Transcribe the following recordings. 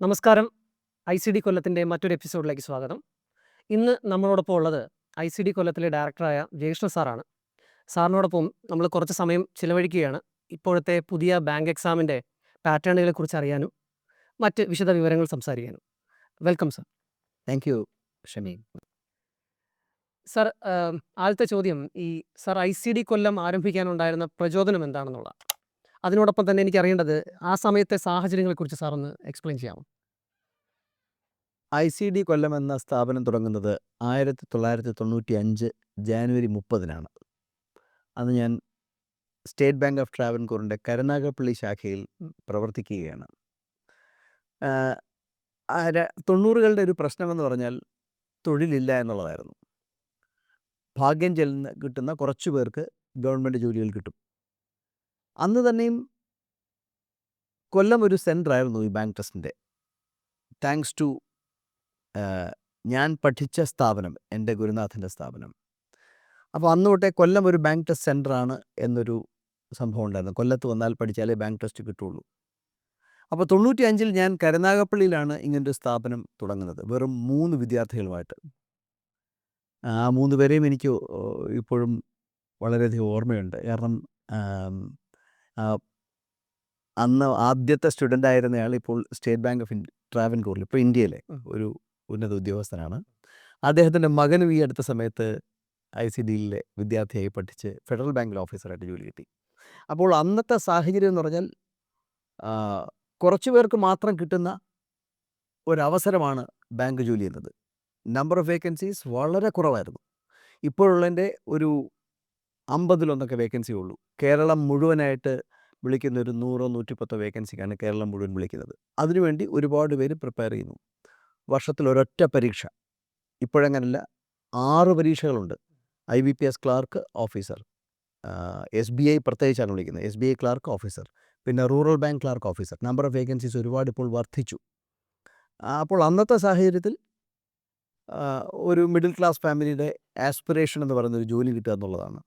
നമസ്കാരം. ഐ.സി.ഡി കൊല്ലത്തിൻ്റെ മറ്റൊരു എപ്പിസോഡിലേക്ക് സ്വാഗതം. ഇന്ന് നമ്മളോടൊപ്പം ഉള്ളത് ഐ.സി.ഡി കൊല്ലത്തിലെ ഡയറക്ടറായ ജയകൃഷ്ണൻ സാറാണ്. സാറിനോടൊപ്പം നമ്മൾ കുറച്ച് സമയം ചിലവഴിക്കുകയാണ്. ഇപ്പോഴത്തെ പുതിയ ബാങ്ക് എക്സാമിൻ്റെ പാറ്റേണുകളെക്കുറിച്ച് അറിയാനും മറ്റ് വിശദ വിവരങ്ങൾ സംസാരിക്കാനും. Welcome sir. Thank you Shameem. Sir, ആദ്യത്തെ ചോദ്യം സർ ഐ.സി.ഡി കൊല്ലം ആരംഭിക്കാനുണ്ടായിരുന്ന പ്രചോദനം എന്താണെന്നുള്ളതാണ്. അതിനോടൊപ്പം തന്നെ എനിക്കറിയേണ്ടത് ആ സമയത്തെ സാഹചര്യങ്ങളെക്കുറിച്ച് സാർ ഒന്ന് എക്സ്പ്ലെയിൻ ചെയ്യാമോ? ഐ.സി.ഡി കൊല്ലം എന്ന സ്ഥാപനം തുടങ്ങുന്നത് 1995 ജാനുവരി 30-നാണ്. അന്ന് ഞാൻ സ്റ്റേറ്റ് ബാങ്ക് ഓഫ് ട്രാവൻകൂറിൻ്റെ കരുനാഗപ്പള്ളി ശാഖയിൽ പ്രവർത്തിക്കുകയാണ്. 90കളുടെ ഒരു പ്രശ്നമെന്ന് പറഞ്ഞാൽ തൊഴിലില്ല എന്നുള്ളതായിരുന്നു. ഭാഗ്യം ചെല്ലുന്ന കിട്ടുന്ന കുറച്ചു പേർക്ക് ഗവൺമെൻറ് ജോലികൾ കിട്ടും. അന്ന് തന്നെയും കൊല്ലം ഒരു സെൻറ്ററായിരുന്നു ഈ ബാങ്ക് ടെസ്റ്റിൻ്റെ. താങ്ക്സ് ടു ഞാൻ പഠിച്ച സ്ഥാപനം, എൻ്റെ ഗുരുനാഥൻ്റെ സ്ഥാപനം. അപ്പോൾ അന്ന് തൊട്ടേ കൊല്ലം ഒരു ബാങ്ക് ടെസ്റ്റ് സെൻറ്ററാണ് എന്നൊരു സംഭവം ഉണ്ടായിരുന്നു. കൊല്ലത്ത് വന്നാൽ പഠിച്ചാലേ ബാങ്ക് ടെസ്റ്റ് കിട്ടുള്ളൂ. അപ്പോൾ 95-ൽ ഞാൻ കരുനാഗപ്പള്ളിയിലാണ് ഇങ്ങനൊരു സ്ഥാപനം തുടങ്ങുന്നത്, വെറും 3 വിദ്യാർത്ഥികളുമായിട്ട്. ആ 3 പേരെയും എനിക്ക് ഇപ്പോഴും വളരെയധികം ഓർമ്മയുണ്ട്. കാരണം അന്ന് ആദ്യത്തെ സ്റ്റുഡൻ്റ് ആയിരുന്നയാൾ ഇപ്പോൾ സ്റ്റേറ്റ് ബാങ്ക് ഓഫ് ട്രാവൻകൂറിൽ, ഇപ്പോൾ ഇന്ത്യയിലെ ഒരു ഉന്നത ഉദ്യോഗസ്ഥനാണ്. അദ്ദേഹത്തിൻ്റെ മകനും ഈ അടുത്ത സമയത്ത് ഐ.സി.ഡിയിലെ വിദ്യാർത്ഥിയായി പഠിച്ച് ഫെഡറൽ ബാങ്കിൽ ഓഫീസറായിട്ട് ജോലി കിട്ടി. അപ്പോൾ അന്നത്തെ സാഹചര്യം എന്ന് പറഞ്ഞാൽ കുറച്ചു പേർക്ക് മാത്രം കിട്ടുന്ന ഒരവസരമാണ് ബാങ്ക് ജോലി എന്നത്. നമ്പർ ഓഫ് വേക്കൻസീസ് വളരെ കുറവായിരുന്നു. ഇപ്പോഴുള്ളതിൻ്റെ ഒരു 50-ലൊന്നൊക്കെ വേക്കൻസി ഉള്ളൂ. കേരളം മുഴുവനായിട്ട് വിളിക്കുന്ന ഒരു 100-110 വേക്കൻസിക്കാണ് കേരളം മുഴുവൻ വിളിക്കുന്നത്. അതിനുവേണ്ടി ഒരുപാട് പേര് പ്രിപ്പയർ ചെയ്യുന്നു. വർഷത്തിൽ ഒരൊറ്റ പരീക്ഷ. ഇപ്പോഴങ്ങനല്ല, 6 പരീക്ഷകളുണ്ട്. IBPS ക്ലാർക്ക് ഓഫീസർ, SBI പ്രത്യേകിച്ചാണ് വിളിക്കുന്നത്, SBI ക്ലാർക്ക് ഓഫീസർ, പിന്നെ rural bank clerk officer. Number of vacancies ഒരുപാട് ഇപ്പോൾ വർദ്ധിച്ചു. അപ്പോൾ അന്നത്തെ സാഹചര്യത്തിൽ ഒരു മിഡിൽ ക്ലാസ് ഫാമിലിയുടെ ആസ്പിറേഷൻ എന്ന് പറയുന്നൊരു ജോലി കിട്ടുക എന്നുള്ളതാണ്.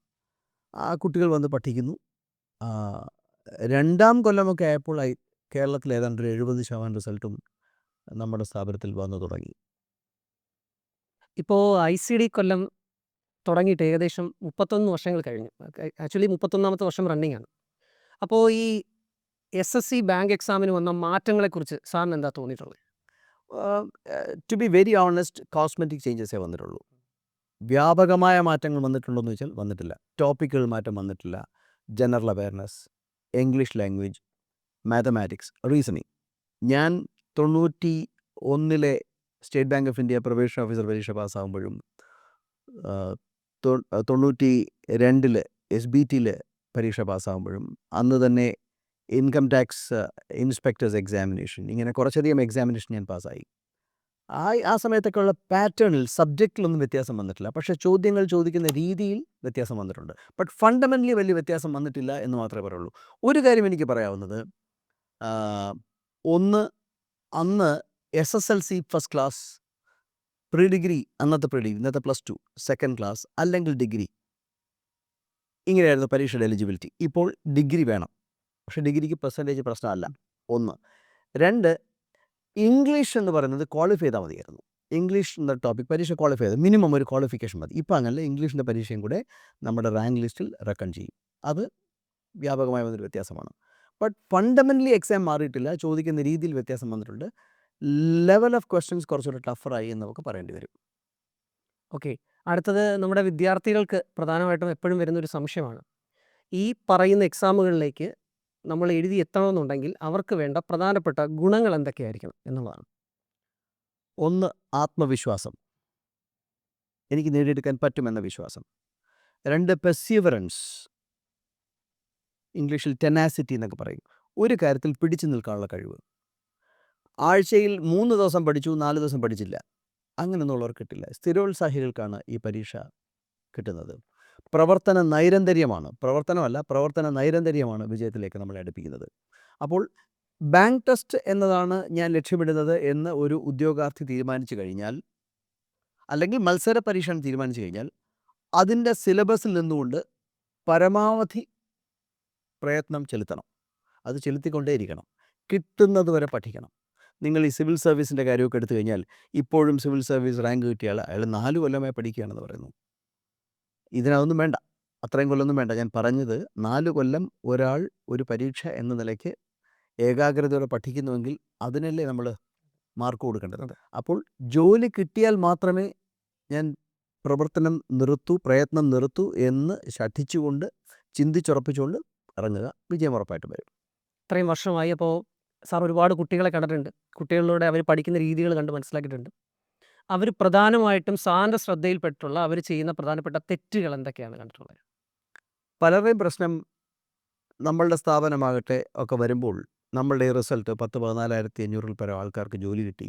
ആ കുട്ടികൾ വന്ന് പഠിക്കുന്നു. 2-ാം കൊല്ലമൊക്കെ ആയപ്പോൾ കേരളത്തിൽ ഏതാണ്ട് ഒരു 70% റിസൾട്ടും നമ്മുടെ സ്ഥാപനത്തിൽ വന്നു തുടങ്ങി. ഇപ്പോൾ ഐ.സി.ഡി കൊല്ലം തുടങ്ങിയിട്ട് ഏകദേശം 31 വർഷങ്ങൾ കഴിഞ്ഞു. ആക്ച്വലി 31ാമത്തെ വർഷം റണ്ണിങ് ആണ്. അപ്പോൾ ഈ SSC ബാങ്ക് എക്സാമിന് വന്ന മാറ്റങ്ങളെക്കുറിച്ച് സാറിന് എന്താ തോന്നിയിട്ടുള്ളത്? To be very honest, cosmetic ചേഞ്ചസേ വന്നിട്ടുള്ളൂ. വ്യാപകമായ മാറ്റങ്ങൾ വന്നിട്ടുണ്ടോ എന്ന് ചോദിച്ചാൽ വന്നിട്ടില്ല. ടോപ്പിക്കുകൾ മാറ്റം വന്നിട്ടില്ല. General awareness, English language, mathematics, reasoning. ഞാൻ 91-ലെ State Bank of India probation officer പരീക്ഷ പാസ്സാകുമ്പോഴും 92-ൽ SBTയിൽ പരീക്ഷ പാസ്സാകുമ്പോഴും അന്ന് തന്നെ ഇൻകം ടാക്സ് ഇൻസ്പെക്ടേഴ്സ് എക്സാമിനേഷൻ, ഇങ്ങനെ കുറച്ചധികം എക്സാമിനേഷൻ ഞാൻ പാസ്സായി. ആ സമയത്തൊക്കെയുള്ള പാറ്റേണിൽ, സബ്ജക്റ്റിലൊന്നും വ്യത്യാസം വന്നിട്ടില്ല. പക്ഷേ ചോദ്യങ്ങൾ ചോദിക്കുന്ന രീതിയിൽ വ്യത്യാസം വന്നിട്ടുണ്ട്. ബട്ട് ഫണ്ടമെൻ്റലി വലിയ വ്യത്യാസം വന്നിട്ടില്ല എന്ന് മാത്രമേ പറയുള്ളൂ. ഒരു കാര്യം എനിക്ക് പറയാവുന്നത്, ഒന്ന്, അന്ന് SSLC first class, pre degree, അന്നത്തെ പ്രീ ഡിഗ്രി, ഇന്നത്തെ +2 സെക്കൻഡ് ക്ലാസ്, അല്ലെങ്കിൽ ഡിഗ്രി, ഇങ്ങനെയായിരുന്നു പരീക്ഷയുടെ എലിജിബിലിറ്റി. ഇപ്പോൾ ഡിഗ്രി വേണം. പക്ഷേ ഡിഗ്രിക്ക് പെർസെൻറ്റേജ് പ്രശ്നമല്ല, 1. 2, ഇംഗ്ലീഷ് എന്ന് പറയുന്നത് ക്വാളിഫൈ ചെയ്താൽ മതിയായിരുന്നു. ഇംഗ്ലീഷ് എന്ന ടോപ്പിക് പരീക്ഷ ക്വാളിഫൈ ചെയ്ത് മിനിമം ഒരു ക്വാളിഫിക്കേഷൻ മതി. ഇപ്പോൾ അങ്ങനല്ല, ഇംഗ്ലീഷിൻ്റെ പരീക്ഷയും കൂടെ നമ്മുടെ റാങ്ക് ലിസ്റ്റിൽ റെക്കൺ ചെയ്യും. അത് വ്യാപകമായ വന്നൊരു വ്യത്യാസമാണ്. ബട്ട് ഫണ്ടമെൻ്റലി എക്സാം മാറിയിട്ടില്ല. ചോദിക്കുന്ന രീതിയിൽ വ്യത്യാസം വന്നിട്ടുണ്ട്. ലെവൽ ഓഫ് ക്വസ്റ്റ്യൻസ് കുറച്ചുകൂടെ ടഫറായി എന്ന് നമുക്ക് പറയേണ്ടി വരും. ഓക്കെ, അടുത്തത് നമ്മുടെ വിദ്യാർത്ഥികൾക്ക് പ്രധാനമായിട്ടും എപ്പോഴും വരുന്നൊരു സംശയമാണ്. ഈ പറയുന്ന എക്സാമുകളിലേക്ക് നമ്മൾ എഴുതി എത്തണമെന്നുണ്ടെങ്കിൽ അവർക്ക് വേണ്ട പ്രധാനപ്പെട്ട ഗുണങ്ങൾ എന്തൊക്കെയായിരിക്കണം എന്നുള്ളതാണ്. 1, ആത്മവിശ്വാസം, എനിക്ക് നേടിയെടുക്കാൻ പറ്റുമെന്ന വിശ്വാസം. 2, പെർസീവറൻസ്, ഇംഗ്ലീഷിൽ ടെനാസിറ്റി എന്നൊക്കെ പറയും. ഒരു കാര്യത്തിൽ പിടിച്ചു നിൽക്കാനുള്ള കഴിവ്. ആഴ്ചയിൽ 3 ദിവസം പഠിച്ചു, 4 ദിവസം പഠിച്ചില്ല, അങ്ങനെയൊന്നുള്ളവർ കിട്ടില്ല. സ്ഥിരോത്സാഹികൾക്കാണ് ഈ പരീക്ഷ കിട്ടുന്നത്. പ്രവർത്തന നൈരന്തര്യമാണ് വിജയത്തിലേക്ക് നമ്മളെ അടുപ്പിക്കുന്നത്. അപ്പോൾ ബാങ്ക് ടെസ്റ്റ് എന്നതാണ് ഞാൻ ലക്ഷ്യമിടുന്നത് എന്ന് ഒരു ഉദ്യോഗാർത്ഥി തീരുമാനിച്ചു കഴിഞ്ഞാൽ, അല്ലെങ്കിൽ മത്സര പരീക്ഷ തീരുമാനിച്ചു കഴിഞ്ഞാൽ, അതിൻ്റെ സിലബസിൽ നിന്നുകൊണ്ട് പരമാവധി പ്രയത്നം ചെലുത്തണം. അത് ചെലുത്തിക്കൊണ്ടേയിരിക്കണം. കിട്ടുന്നത് വരെ പഠിക്കണം. നിങ്ങൾ ഈ സിവിൽ സർവീസിൻ്റെ കാര്യമൊക്കെ എടുത്തു കഴിഞ്ഞാൽ ഇപ്പോഴും സിവിൽ സർവീസ് റാങ്ക് കിട്ടിയ അയാൾ 4 കൊല്ലമായി പഠിക്കുകയാണെന്ന് പറയുന്നു. ഇതിനതൊന്നും വേണ്ട, അത്രയും കൊല്ലമൊന്നും വേണ്ട. ഞാൻ പറഞ്ഞത് 4 കൊല്ലം ഒരാൾ ഒരു പരീക്ഷ എന്ന നിലയ്ക്ക് ഏകാഗ്രതയോടെ പഠിക്കുന്നുവെങ്കിൽ അതിനല്ലേ നമ്മൾ മാർക്ക് കൊടുക്കേണ്ടത്. അപ്പോൾ ജോലി കിട്ടിയാൽ മാത്രമേ ഞാൻ പ്രയത്നം നിർത്തൂ എന്ന് ശഠിച്ചുകൊണ്ട് ചിന്തിച്ചുറപ്പിച്ചുകൊണ്ട് ഇറങ്ങുക. വിജയം ഉറപ്പായിട്ടും വരും. ഇത്രയും വർഷമായി അപ്പോൾ സാർ ഒരുപാട് കുട്ടികളെ കണ്ടിട്ടുണ്ട്. കുട്ടികളിലൂടെ അവർ പഠിക്കുന്ന രീതികൾ കണ്ട് മനസ്സിലാക്കിയിട്ടുണ്ട്. അവർ പ്രധാനമായിട്ടും സാറിൻ്റെ ശ്രദ്ധയിൽപ്പെട്ടുള്ള അവർ ചെയ്യുന്ന പ്രധാനപ്പെട്ട തെറ്റുകൾ എന്തൊക്കെയാണ് കണ്ടിട്ടുള്ളത്? പലരുടെയും പ്രശ്നം നമ്മളുടെ സ്ഥാപനമാകട്ടെ ഒക്കെ വരുമ്പോൾ നമ്മളുടെ ഈ റിസൾട്ട് 14,500 പരം ആൾക്കാർക്ക് ജോലി കിട്ടി,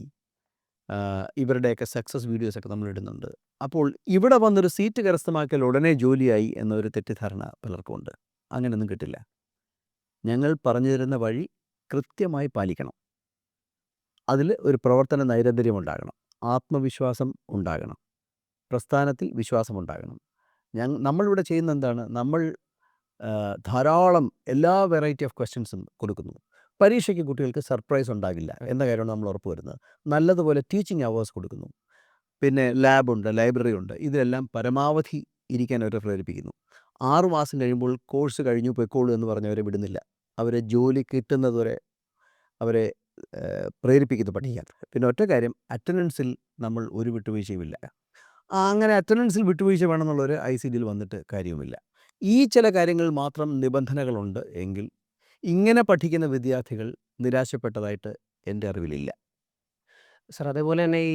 ഇവരുടെയൊക്കെ സക്സസ് വീഡിയോസൊക്കെ നമ്മൾ ഇടുന്നുണ്ട്. അപ്പോൾ ഇവിടെ വന്നൊരു സീറ്റ് കരസ്ഥമാക്കിയാൽ ഉടനെ ജോലിയായി എന്നൊരു തെറ്റിദ്ധാരണ പലർക്കും ഉണ്ട്. അങ്ങനെയൊന്നും കിട്ടില്ല. ഞങ്ങൾ പറഞ്ഞു തരുന്ന വഴി കൃത്യമായി പാലിക്കണം. അതിൽ ഒരു പ്രവർത്തന നൈരന്തര്യം ഉണ്ടാകണം, ആത്മവിശ്വാസം ഉണ്ടാകണം, പ്രസ്ഥാനത്തിൽ വിശ്വാസം ഉണ്ടാകണം. നമ്മളിവിടെ ചെയ്യുന്ന എന്താണ്, നമ്മൾ ധാരാളം എല്ലാ വെറൈറ്റി ഓഫ് ക്വസ്റ്റ്യൻസും കൊടുക്കുന്നു. പരീക്ഷയ്ക്ക് കുട്ടികൾക്ക് സർപ്രൈസ് ഉണ്ടാകില്ല എന്ന കാര്യമാണ് നമ്മൾ ഉറപ്പ് വരുന്നത്. നല്ലതുപോലെ ടീച്ചിങ് അവേഴ്സ് കൊടുക്കുന്നു. പിന്നെ ലാബുണ്ട്, ലൈബ്രറി ഉണ്ട്. ഇതിലെല്ലാം പരമാവധി ഇരിക്കാൻ അവരെ പ്രേരിപ്പിക്കുന്നു. 6 മാസം കഴിയുമ്പോൾ കോഴ്സ് കഴിഞ്ഞു പൊയ്ക്കോളൂ എന്ന് പറഞ്ഞവരെ വിടുന്നില്ല. അവരെ ജോലി കിട്ടുന്നതുവരെ അവരെ പ്രേരിപ്പിക്കുന്നു പഠിക്കാൻ. പിന്നെ ഒറ്റ കാര്യം, അറ്റൻഡൻസിൽ നമ്മൾ ഒരു വിട്ടുവീഴ്ചയുമില്ല. അങ്ങനെ അറ്റൻഡൻസിൽ വിട്ടുവീഴ്ച വേണമെന്നുള്ളൊരു ICDയിൽ വന്നിട്ട് കാര്യവുമില്ല. ഈ ചില കാര്യങ്ങളിൽ മാത്രം നിബന്ധനകളുണ്ട് എങ്കിൽ ഇങ്ങനെ പഠിക്കുന്ന വിദ്യാർത്ഥികൾ നിരാശപ്പെട്ടതായിട്ട് എൻ്റെ അറിവിലില്ല. സാർ അതേപോലെ തന്നെ ഈ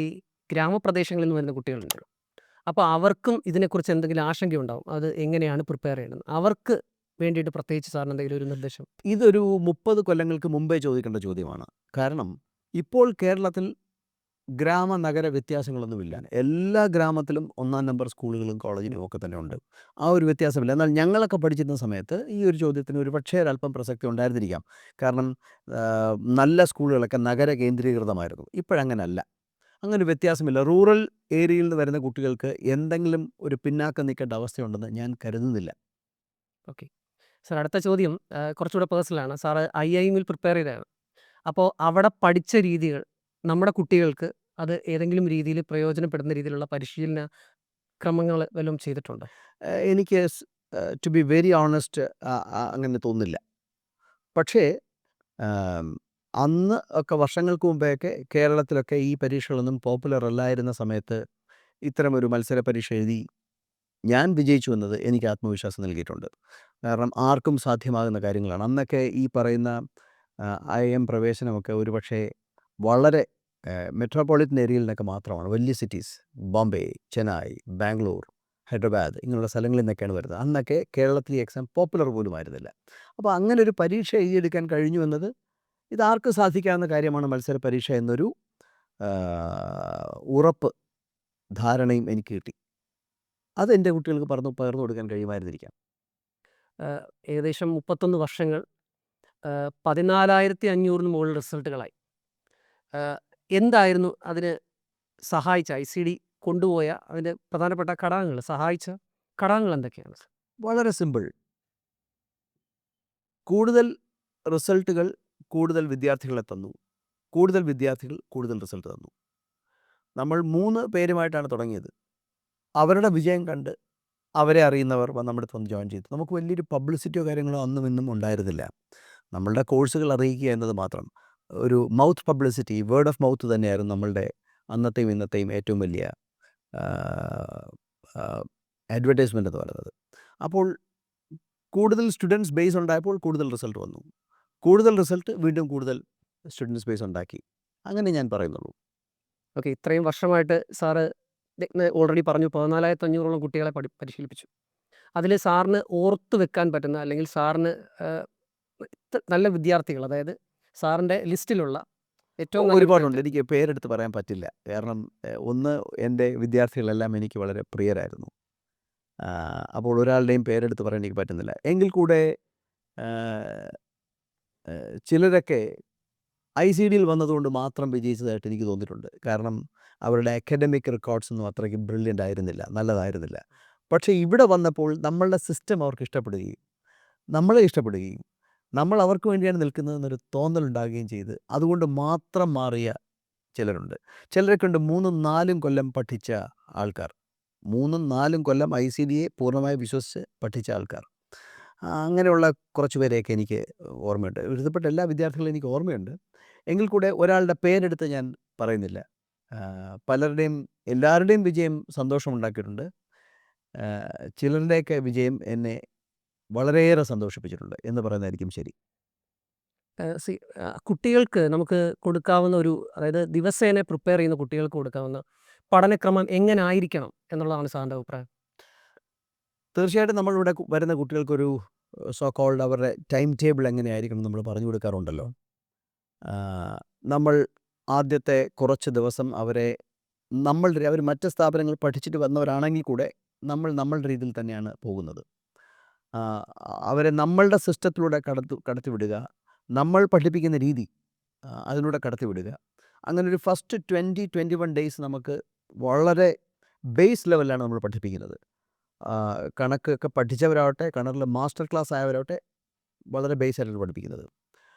ഗ്രാമപ്രദേശങ്ങളിൽ നിന്ന് വരുന്ന കുട്ടികളുണ്ട്. അപ്പോൾ അവർക്കും ഇതിനെക്കുറിച്ച് എന്തെങ്കിലും ആശങ്കയുണ്ടാവും. അത് എങ്ങനെയാണ് പ്രിപ്പയർ ചെയ്യണമെന്ന്. അവർക്ക് വേണ്ടിയിട്ട് പ്രത്യേകിച്ച് സാറിന് എന്തെങ്കിലും ഒരു നിർദ്ദേശം? ഇതൊരു 30 കൊല്ലങ്ങൾക്ക് മുമ്പേ ചോദിക്കേണ്ട ചോദ്യമാണ്. കാരണം ഇപ്പോൾ കേരളത്തിൽ ഗ്രാമ നഗര വ്യത്യാസങ്ങളൊന്നുമില്ല. എല്ലാ ഗ്രാമത്തിലും 1-ാം നമ്പർ സ്കൂളുകളും കോളേജിലും ഒക്കെ തന്നെ ഉണ്ട്. ആ ഒരു വ്യത്യാസമില്ല. എന്നാൽ ഞങ്ങളൊക്കെ പഠിച്ചിരുന്ന സമയത്ത് ഈ ഒരു ചോദ്യത്തിന് ഒരു പക്ഷേ ഒരല്പം പ്രസക്തി ഉണ്ടായിരുന്നിരിക്കാം. കാരണം നല്ല സ്കൂളുകളൊക്കെ നഗര കേന്ദ്രീകൃതമായിരുന്നു. ഇപ്പോഴങ്ങനല്ല. അങ്ങനെ വ്യത്യാസമില്ല. റൂറൽ ഏരിയയിൽ നിന്ന് വരുന്ന കുട്ടികൾക്ക് എന്തെങ്കിലും ഒരു പിന്നാക്കം നിൽക്കേണ്ട അവസ്ഥയുണ്ടെന്ന് ഞാൻ കരുതുന്നില്ല. ഓക്കെ സാർ, അടുത്ത ചോദ്യം കുറച്ചുകൂടെ പേഴ്സണലാണ്. സാറ് IIMൽ പ്രിപ്പയർ ചെയ്തതാണ്. അപ്പോൾ അവിടെ പഠിച്ച രീതികൾ നമ്മുടെ കുട്ടികൾക്ക് അത് ഏതെങ്കിലും രീതിയിൽ പ്രയോജനപ്പെടുന്ന രീതിയിലുള്ള പരിശീലന ക്രമങ്ങൾ വല്ലതും ചെയ്തിട്ടുണ്ടോ? എനിക്ക് ടു ബി വെരി ഓണസ്റ്റ് അങ്ങനെ തോന്നുന്നില്ല. പക്ഷേ അന്ന് ഒക്കെ വർഷങ്ങൾക്ക് മുമ്പെയൊക്കെ കേരളത്തിലൊക്കെ ഈ പരീക്ഷകളൊന്നും പോപ്പുലർ അല്ലായിരുന്ന സമയത്ത് ഇത്തരമൊരു മത്സര പരീക്ഷ എഴുതി ഞാൻ വിജയിച്ചു എന്നത് എനിക്ക് ആത്മവിശ്വാസം നൽകിയിട്ടുണ്ട്. കാരണം ആർക്കും സാധ്യമാകുന്ന കാര്യങ്ങളാണ്. അന്നൊക്കെ ഈ പറയുന്ന IIM പ്രവേശനമൊക്കെ ഒരുപക്ഷെ വളരെ മെട്രോപൊളിറ്റൻ ഏരിയയിൽ നിന്നൊക്കെ മാത്രമാണ്. വലിയ സിറ്റീസ്, ബോംബെ, ചെന്നൈ, ബാംഗ്ലൂർ, ഹൈദരാബാദ് ഇങ്ങനെയുള്ള സ്ഥലങ്ങളിൽ നിന്നൊക്കെയാണ് വരുന്നത്. അന്നൊക്കെ കേരളത്തിൽ ഈ എക്സാം പോപ്പുലർ പോലും ആയിരുന്നില്ല. അപ്പോൾ അങ്ങനെ ഒരു പരീക്ഷ എഴുതിയെടുക്കാൻ കഴിഞ്ഞു എന്നത് ഇതാർക്കും സാധിക്കാവുന്ന കാര്യമാണ് മത്സര പരീക്ഷ എന്നൊരു ഉറപ്പ് ധാരണയും എനിക്ക് കിട്ടി. അത് എൻ്റെ കുട്ടികൾക്ക് പകർന്നു കൊടുക്കാൻ കഴിയുമായിരുന്നിരിക്കാം. ഏകദേശം 31 വർഷങ്ങൾ, 14,500 മുകളിൽ റിസൾട്ടുകളായി. എന്തായിരുന്നു അതിന് സഹായിച്ച ICD കൊണ്ടുപോയ അതിൻ്റെ പ്രധാനപ്പെട്ട ഘടകങ്ങൾ, സഹായിച്ച ഘടകങ്ങൾ എന്തൊക്കെയാണ്? വളരെ സിമ്പിൾ. കൂടുതൽ റിസൾട്ടുകൾ കൂടുതൽ വിദ്യാർത്ഥികളെ തന്നു. കൂടുതൽ വിദ്യാർത്ഥികൾ കൂടുതൽ റിസൾട്ട് തന്നു. നമ്മൾ 3 പേരുമായിട്ടാണ് തുടങ്ങിയത്. അവരുടെ വിജയം കണ്ട് അവരെ അറിയുന്നവർ നമ്മുടെ അടുത്ത് വന്ന് ജോയിൻ ചെയ്തു. നമുക്ക് വലിയൊരു പബ്ലിസിറ്റിയോ കാര്യങ്ങളോ അന്നും ഇന്നും ഉണ്ടായിരുന്നില്ല. നമ്മളുടെ കോഴ്സുകൾ അറിയിക്കുക എന്നത് മാത്രം. ഒരു mouth publicity, word of mouth തന്നെയായിരുന്നു നമ്മളുടെ അന്നത്തെയും ഇന്നത്തെയും ഏറ്റവും വലിയ അഡ്വർടൈസ്മെൻ്റ് എന്ന് പറയുന്നത്. അപ്പോൾ കൂടുതൽ സ്റ്റുഡൻസ് ബേസ് ഉണ്ടായപ്പോൾ കൂടുതൽ റിസൾട്ട് വന്നു. കൂടുതൽ റിസൾട്ട് വീണ്ടും കൂടുതൽ സ്റ്റുഡൻസ് ബേസ് ഉണ്ടാക്കി. അങ്ങനെ ഞാൻ പറയുന്നുള്ളൂ. ഓക്കെ, ഇത്രയും വർഷമായിട്ട് സാറ് ഓൾറെഡി പറഞ്ഞു 14,500ഓളം കുട്ടികളെ പരിശീലിപ്പിച്ചു. അതിൽ സാറിന് ഓർത്തു വെക്കാൻ പറ്റുന്ന അല്ലെങ്കിൽ സാറിന് നല്ല വിദ്യാർത്ഥികൾ, അതായത് സാറിൻ്റെ ലിസ്റ്റിലുള്ള ഏറ്റവും നല്ല ഒരുപാടുണ്ട്. എനിക്ക് പേരെടുത്ത് പറയാൻ പറ്റില്ല. കാരണം ഒന്ന്, എൻ്റെ വിദ്യാർത്ഥികളെല്ലാം എനിക്ക് വളരെ പ്രിയരായിരുന്നു. അപ്പോൾ ഒരാളുടെയും പേരെടുത്ത് പറയാൻ എനിക്ക് പറ്റുന്നില്ല. എങ്കിൽ കൂടെ ചിലരൊക്കെ ICDയിൽ വന്നതുകൊണ്ട് മാത്രം വിജയിച്ചതായിട്ട് എനിക്ക് തോന്നിയിട്ടുണ്ട്. കാരണം അവരുടെ അക്കാഡമിക് റെക്കോർഡ്സ് ഒന്നും അത്രയ്ക്ക് ബ്രില്യൻ്റ് ആയിരുന്നില്ല, നല്ലതായിരുന്നില്ല. പക്ഷേ ഇവിടെ വന്നപ്പോൾ നമ്മളുടെ സിസ്റ്റം അവർക്ക് ഇഷ്ടപ്പെടുകയും നമ്മളെ ഇഷ്ടപ്പെടുകയും നമ്മൾ അവർക്ക് വേണ്ടിയാണ് നിൽക്കുന്നതെന്നൊരു തോന്നലുണ്ടാകുകയും ചെയ്ത് അതുകൊണ്ട് മാത്രം മാറിയ ചിലരുണ്ട്. ചിലരൊക്കെയുണ്ട് 3ഉം 4ഉം കൊല്ലം പഠിച്ച ആൾക്കാർ. 3ഉം 4ഉം കൊല്ലം ICDയെ പൂർണ്ണമായി വിശ്വസിച്ച് പഠിച്ച ആൾക്കാർ. അങ്ങനെയുള്ള കുറച്ച് പേരെയൊക്കെ എനിക്ക് ഓർമ്മയുണ്ട്. ഒരുവിധപ്പെട്ട എല്ലാ വിദ്യാർത്ഥികളെയും എനിക്ക് ഓർമ്മയുണ്ട്. എങ്കിൽ കൂടെ ഒരാളുടെ പേരെടുത്ത് ഞാൻ പറയുന്നില്ല. പലരുടെയും എല്ലാവരുടെയും വിജയം സന്തോഷമുണ്ടാക്കിയിട്ടുണ്ട്. ചിലരുടെയൊക്കെ വിജയം എന്നെ വളരെയേറെ സന്തോഷിപ്പിച്ചിട്ടുണ്ട് എന്ന് പറയുന്നതായിരിക്കും ശരി. കുട്ടികൾക്ക് നമുക്ക് കൊടുക്കാവുന്ന ഒരു അതായത് ദിവസേന പ്രിപ്പയർ ചെയ്യുന്ന കുട്ടികൾക്ക് കൊടുക്കാവുന്ന പഠനക്രമം എങ്ങനെ ആയിരിക്കണം എന്നുള്ളതാണ് സാറിൻ്റെ അഭിപ്രായം? തീർച്ചയായിട്ടും നമ്മളിവിടെ വരുന്ന കുട്ടികൾക്കൊരു സോ കോൾഡ് അവരുടെ ടൈം ടേബിൾ എങ്ങനെയായിരിക്കണം നമ്മൾ പറഞ്ഞു കൊടുക്കാറുണ്ടല്ലോ. നമ്മൾ ആദ്യത്തെ കുറച്ച് ദിവസം അവരെ അവർ മറ്റ് സ്ഥാപനങ്ങൾ പഠിച്ചിട്ട് വന്നവരാണെങ്കിൽ കൂടെ നമ്മളുടെ രീതിയിൽ തന്നെയാണ് പോകുന്നത്. അവരെ നമ്മളുടെ സിസ്റ്റത്തിലൂടെ കടത്തിവിടുക, നമ്മൾ പഠിപ്പിക്കുന്ന രീതി അതിലൂടെ കടത്തിവിടുക. അങ്ങനെ ഒരു ഫസ്റ്റ് 20-21 ഡേയ്സ് നമുക്ക് വളരെ ബേസ് ലെവലിലാണ് നമ്മൾ പഠിപ്പിക്കുന്നത്. കണക്കൊക്കെ പഠിച്ചവരാവട്ടെ, കണക്കിൽ മാസ്റ്റർ ക്ലാസ് ആയവരാവട്ടെ, വളരെ ബേസ് ആയിട്ടാണ് പഠിപ്പിക്കുന്നത്.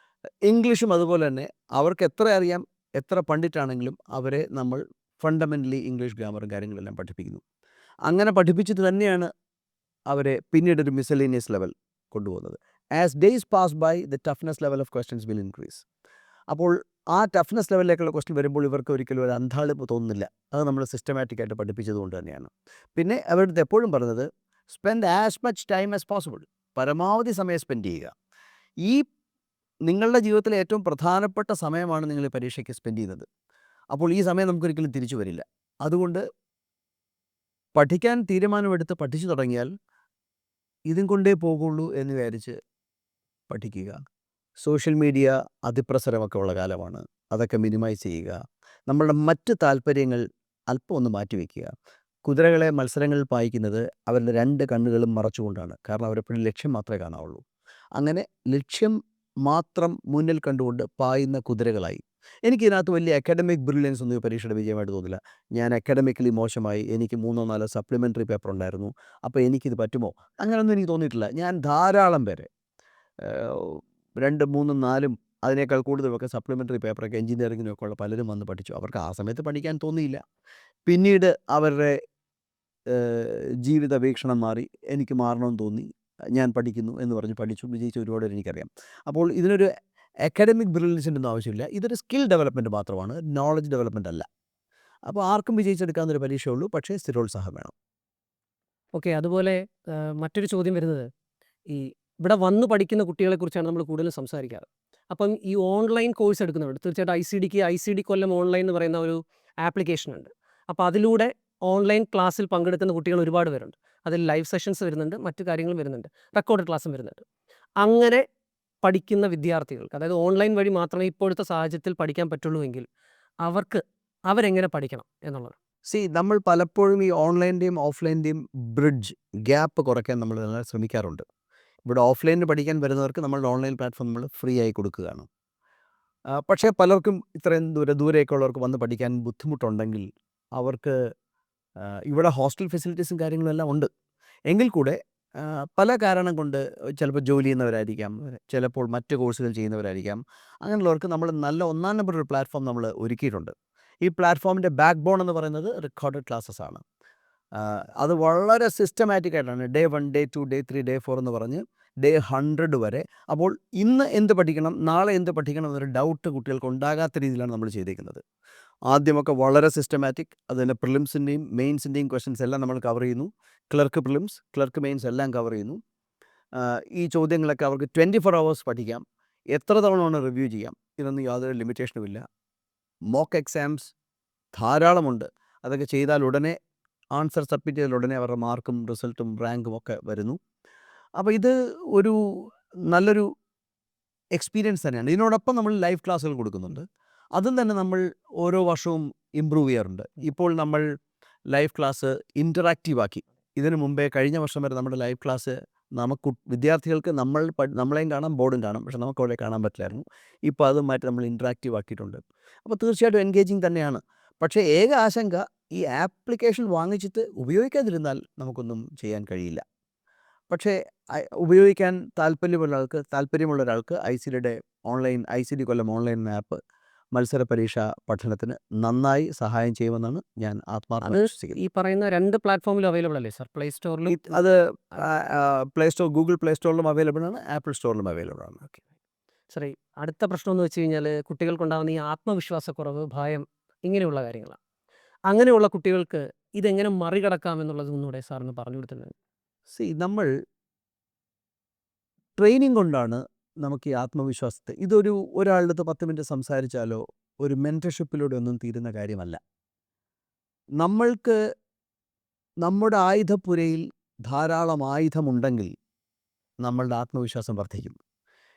ഇംഗ്ലീഷും അതുപോലെ തന്നെ അവർക്ക് എത്ര അറിയാം, എത്ര പണ്ഡിറ്റാണെങ്കിലും അവരെ നമ്മൾ ഫണ്ടമെൻ്റലി ഇംഗ്ലീഷ് ഗ്രാമറും കാര്യങ്ങളെല്ലാം പഠിപ്പിക്കുന്നു. അങ്ങനെ പഠിപ്പിച്ചിട്ട് തന്നെയാണ് അവരെ പിന്നീടൊരു മിസലേനിയസ് ലെവൽ കൊണ്ടുപോകുന്നത്. As days pass by the toughness level of questions will increase. അപ്പോൾ ആ ടഫ്നെസ് ലെവലിലേക്കുള്ള ക്വസ്റ്റ്യൻ വരുമ്പോൾ ഇവർക്ക് ഒരിക്കലും ഒരു അന്ധാളിപ്പ് തോന്നുന്നില്ല. അത് നമ്മൾ സിസ്റ്റമാറ്റിക് ആയിട്ട് പഠിപ്പിച്ചത് കൊണ്ട് തന്നെയാണ്. പിന്നെ അവരുടെ അടുത്ത് എപ്പോഴും പറഞ്ഞത് spend as much time as possible. പരമാവധി സമയം സ്പെൻഡ് ചെയ്യുക. ഈ നിങ്ങളുടെ ജീവിതത്തിലെ ഏറ്റവും പ്രധാനപ്പെട്ട സമയമാണ് നിങ്ങൾ ഈ പരീക്ഷയ്ക്ക് സ്പെൻഡ് ചെയ്യുന്നത്. അപ്പോൾ ഈ സമയം നമുക്കൊരിക്കലും തിരിച്ചു വരില്ല. അതുകൊണ്ട് പഠിക്കാൻ തീരുമാനമെടുത്ത് പഠിച്ചു തുടങ്ങിയാൽ ഇതും കൊണ്ടേ പോകുള്ളൂ എന്ന് വിചാരിച്ച് പഠിക്കുക. സോഷ്യൽ മീഡിയ അതിപ്രസരമൊക്കെ ഉള്ള കാലമാണ്. അതൊക്കെ മിനിമൈസ് ചെയ്യുക. നമ്മളുടെ മറ്റ് താല്പര്യങ്ങൾ അല്പം ഒന്ന് മാറ്റിവെക്കുക. കുതിരകളെ മത്സരങ്ങളിൽ പായിക്കുന്നത് അവരുടെ 2 കണ്ണുകളും മറച്ചുകൊണ്ടാണ്. കാരണം അവരെപ്പോഴും ലക്ഷ്യം മാത്രമേ കാണാവുള്ളൂ. അങ്ങനെ ലക്ഷ്യം മാത്രം മുന്നിൽ കണ്ടുകൊണ്ട് പായുന്ന കുതിരകളായി. എനിക്കിതിനകത്ത് വലിയ അക്കാഡമിക് ബ്രില്യൻസ് ഒന്നും ഈ പരീക്ഷയുടെ വിജയമായിട്ട് തോന്നില്ല. ഞാൻ അക്കാഡമിക്കലി മോശമായി, എനിക്ക് 3-4 സപ്ലിമെൻ്ററി പേപ്പർ ഉണ്ടായിരുന്നു, അപ്പോൾ എനിക്കിത് പറ്റുമോ, അങ്ങനെയൊന്നും എനിക്ക് തോന്നിയിട്ടില്ല. ഞാൻ ധാരാളം പേരെ 2, 3, 4 അതിനേക്കാൾ കൂടുതലൊക്കെ സപ്ലിമെൻ്ററി പേപ്പറൊക്കെ എഞ്ചിനീയറിങ്ങിനൊക്കെ ഉള്ള പലരും വന്ന് പഠിച്ചു. അവർക്ക് ആ സമയത്ത് പഠിക്കാൻ തോന്നിയില്ല. പിന്നീട് അവരുടെ ജീവിത വീക്ഷണം മാറി. എനിക്ക് മാറണമെന്ന് തോന്നി, ഞാൻ പഠിക്കുന്നു എന്ന് പറഞ്ഞ് പഠിച്ചു വിജയിച്ച ഒരുപാട് പേരെ എനിക്കറിയാം. അപ്പോൾ ഇതിനൊരു അക്കാഡമിക് ബ്രില്യൻസിൻ്റെ ഒന്നും ആവശ്യമില്ല. ഇതൊരു സ്കിൽ ഡെവലപ്മെൻറ്റ് മാത്രമാണ്, നോളജ് ഡെവലപ്മെൻ്റ് അല്ല. അപ്പോൾ ആർക്കും വിജയിച്ചെടുക്കാവുന്നൊരു പരീക്ഷയുള്ളൂ. പക്ഷേ സ്ഥിരോത്സാഹം വേണം. ഓക്കെ. അതുപോലെ മറ്റൊരു ചോദ്യം വരുന്നത് ഈ ഇവിടെ വന്ന് പഠിക്കുന്ന കുട്ടികളെക്കുറിച്ചാണ് നമ്മൾ കൂടുതലും സംസാരിക്കാറ്. അപ്പം ഈ ഓൺലൈൻ കോഴ്സ് എടുക്കുന്നവരുണ്ട്. തീർച്ചയായിട്ടും ICD കൊല്ലം ഓൺലൈൻ എന്ന് പറയുന്ന ഒരു ആപ്ലിക്കേഷൻ ഉണ്ട്. അപ്പോൾ അതിലൂടെ ഓൺലൈൻ ക്ലാസ്സിൽ പങ്കെടുക്കുന്ന കുട്ടികൾ ഒരുപാട് പേരുണ്ട്. അതിൽ ലൈവ് സെഷൻസ് വരുന്നുണ്ട്, മറ്റു കാര്യങ്ങളും വരുന്നുണ്ട്, റെക്കോർഡഡ് ക്ലാസ്സും വരുന്നുണ്ട്. അങ്ങനെ പഠിക്കുന്ന വിദ്യാർത്ഥികൾക്ക്, അതായത് ഓൺലൈൻ വഴി മാത്രമേ ഇപ്പോഴത്തെ സാഹചര്യത്തിൽ പഠിക്കാൻ പറ്റുള്ളൂ എങ്കിൽ അവരെങ്ങനെ പഠിക്കണം എന്നുള്ളത്? നമ്മൾ പലപ്പോഴും ഈ ഓൺലൈൻ്റെയും ഓഫ്ലൈൻ്റെയും ഗ്യാപ്പ് കുറയ്ക്കാൻ നമ്മൾ ശ്രമിക്കാറുണ്ട്. ഇവിടെ ഓഫ്ലൈനിൽ പഠിക്കാൻ വരുന്നവർക്ക് നമ്മളുടെ ഓൺലൈൻ പ്ലാറ്റ്ഫോം നമ്മൾ ഫ്രീ ആയി കൊടുക്കുകയാണ്. പക്ഷേ പലർക്കും ഇത്രയും ദൂരെയൊക്കെ ഉള്ളവർക്ക് വന്ന് പഠിക്കാൻ ബുദ്ധിമുട്ടുണ്ടെങ്കിൽ അവർക്ക് ഇവിടെ ഹോസ്റ്റൽ ഫെസിലിറ്റീസും കാര്യങ്ങളും എല്ലാം ഉണ്ട്. എങ്കിൽ കൂടെ പല കാരണം കൊണ്ട് ചിലപ്പോൾ ജോലി ചെയ്യുന്നവരായിരിക്കാം, ചിലപ്പോൾ മറ്റ് കോഴ്സുകൾ ചെയ്യുന്നവരായിരിക്കാം. അങ്ങനെയുള്ളവർക്ക് നമ്മൾ നല്ല 1-ാം നമ്പർ ഒരു പ്ലാറ്റ്ഫോം നമ്മൾ ഒരുക്കിയിട്ടുണ്ട്. ഈ പ്ലാറ്റ്ഫോമിൻ്റെ ബാക്ക് ബോൺ എന്ന് പറയുന്നത് റെക്കോർഡഡ് ക്ലാസ്സസ് ആണ്. അത് വളരെ സിസ്റ്റമാറ്റിക് ആയിട്ടാണ് ഡേ 1, ഡേ 2, ഡേ 3, ഡേ 4 എന്ന് പറഞ്ഞ് ഡേ 100 വരെ. അപ്പോൾ ഇന്ന് എന്ത് പഠിക്കണം, നാളെ എന്ത് പഠിക്കണം എന്നൊരു ഡൗട്ട് കുട്ടികൾക്ക് ഉണ്ടാകാത്ത രീതിയിലാണ് നമ്മൾ ചെയ്തേക്കുന്നത്. ആദ്യമൊക്കെ വളരെ സിസ്റ്റമാറ്റിക്, അതിൻ്റെ പ്രിലിംസിൻ്റെയും മെയിൻസിൻ്റെയും ക്വസ്റ്റ്യൻസ് എല്ലാം നമ്മൾ കവർ ചെയ്യുന്നു. ക്ലർക്ക് പ്രിലിംസ്, ക്ലർക്ക് മെയിൻസ് എല്ലാം കവർ ചെയ്യുന്നു. ഈ ചോദ്യങ്ങളൊക്കെ അവർക്ക് 24 hours പഠിക്കാം. എത്ര തവണ വേണം റിവ്യൂ ചെയ്യാം. ഇതൊന്നും യാതൊരു ലിമിറ്റേഷനുമില്ല. മോക്ക് എക്സാംസ് ധാരാളമുണ്ട്. അതൊക്കെ ചെയ്താൽ ഉടനെ ആൻസർ സബ്മിറ്റ് ചെയ്താൽ ഉടനെ അവരുടെ മാർക്കും റിസൾട്ടും റാങ്കും ഒക്കെ വരുന്നു. അപ്പോൾ ഇത് ഒരു നല്ലൊരു എക്സ്പീരിയൻസ് തന്നെയാണ്. ഇതിനോടൊപ്പം നമ്മൾ ലൈവ് ക്ലാസ്സുകൾ കൊടുക്കുന്നുണ്ട്. അതും തന്നെ നമ്മൾ ഓരോ വർഷവും ഇമ്പ്രൂവ് ചെയ്യാറുണ്ട്. ഇപ്പോൾ നമ്മൾ ലൈവ് ക്ലാസ് ഇൻറ്ററാക്റ്റീവ് ആക്കി. ഇതിനു മുമ്പേ കഴിഞ്ഞ വർഷം വരെ നമ്മുടെ ലൈവ് ക്ലാസ് വിദ്യാർത്ഥികൾക്ക് നമ്മളെയും കാണാം, ബോർഡും കാണാം, പക്ഷേ നമുക്ക് അവിടെ കാണാൻ പറ്റില്ലായിരുന്നു. ഇപ്പോൾ അത് മാറ്റി നമ്മൾ ഇൻറ്ററാക്റ്റീവ് ആക്കിയിട്ടുണ്ട്. അപ്പോൾ തീർച്ചയായിട്ടും എൻഗേജിങ് തന്നെയാണ്. പക്ഷേ ഏക ആശങ്ക, ഈ ആപ്ലിക്കേഷൻ വാങ്ങിച്ചിട്ട് ഉപയോഗിക്കാതിരുന്നാൽ നമുക്കൊന്നും ചെയ്യാൻ കഴിയില്ല. പക്ഷേ ഉപയോഗിക്കാൻ താല്പര്യമുള്ള ഒരാൾക്ക് ICDയുടെ ICD കൊല്ലം ഓൺലൈൻ ആപ്പ് മത്സര പരീക്ഷാ പഠനത്തിന് നന്നായി സഹായം ചെയ്യുമെന്നാണ് ഞാൻ ആത്മാർത്ഥമായി വിശ്വസിക്കുന്നത്. ഈ പറയുന്ന 2 പ്ലാറ്റ്ഫോമിലും അവൈലബിൾ അല്ലേ സർ? പ്ലേ സ്റ്റോറിലും അത് ഗൂഗിൾ പ്ലേ സ്റ്റോറിലും അവൈലബിൾ ആണ്, ആപ്പിൾ സ്റ്റോറിലും അവൈലബിൾ ആണ്. ഓക്കെ. സാറേ, അടുത്ത പ്രശ്നം എന്ന് വെച്ച് കഴിഞ്ഞാൽ കുട്ടികൾക്കുണ്ടാകുന്ന ഈ ആത്മവിശ്വാസക്കുറവ്, ഭയം, ഇങ്ങനെയുള്ള കാര്യങ്ങളാണ്. അങ്ങനെയുള്ള കുട്ടികൾക്ക് ഇതെങ്ങനെ മറികടക്കാം എന്നുള്ളത് ഒന്നുകൂടെ സാറിന് പറഞ്ഞു കൊടുത്തിട്ടുണ്ട്. നമ്മൾ ട്രെയിനിങ് കൊണ്ടാണ് നമുക്ക് ഈ ആത്മവിശ്വാസത്തെ ഇതൊരു ഒരാളുടെ അടുത്ത് 10 മിനിറ്റ് സംസാരിച്ചാലോ ഒരു മെൻറ്റർഷിപ്പിലൂടെ ഒന്നും തീരുന്ന കാര്യമല്ല. നമ്മൾക്ക് നമ്മുടെ ആയുധപ്പുരയിൽ ധാരാളം ആയുധമുണ്ടെങ്കിൽ നമ്മളുടെ ആത്മവിശ്വാസം വർദ്ധിക്കും.